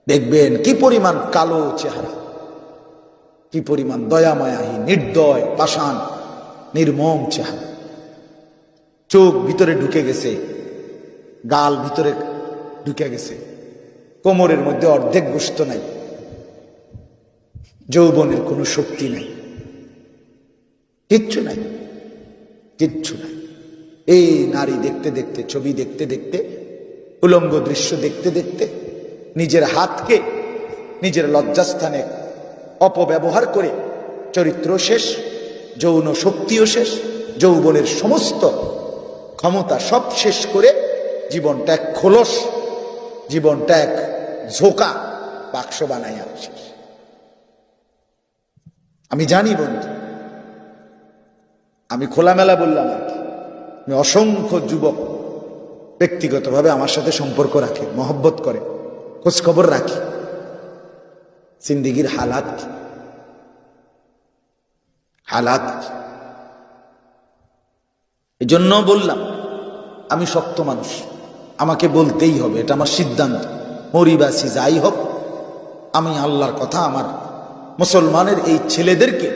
দেখবেন কি পরিমাণ কালো চেহারা, কি পরিমাণ দয়ামায়াহী, নির্দয়, পাষাণ, নির্মম চেহারা। চোখ ভিতরে ঢুকে গেছে, গাল ভিতরে ঢুকে গেছে, কোমরের মধ্যে অর্ধেক গোশত নাই, যৌবনের কোনো শক্তি নাই, কিচ্ছু নাই, কিচ্ছু নাই। এই নারী দেখতে দেখতে, ছবি দেখতে দেখতে, উলঙ্গ দৃশ্য দেখতে দেখতে নিজের হাতকে নিজের লজ্জাস্থানে অপব্যবহার করে চরিত্র শেষ, যৌন শক্তিও শেষ, যৌবনের সমস্ত ক্ষমতা সব শেষ করে জীবনটা এক খোলস, জীবনটা এক ঝোঁকা বাক্স বানাইয়া শেষ। আমি জানি বন্ধু, আমি খোলামেলা বললাম আর কি, আমি অসংখ্য যুবক ব্যক্তিগতভাবে আমার সাথে সম্পর্ক রাখে, মহব্বত করে, খোঁজখবর রাখি, জিন্দেগির হালাত কি, হালাত কি। এই জন্য বললাম আমি শক্ত মানুষ, আমাকে বলতেই হবে, এটা আমার সিদ্ধান্ত। মরিবাসী যাই হোক, আমি আল্লাহর কথা আমার মুসলমানের এই ছেলেদেরকে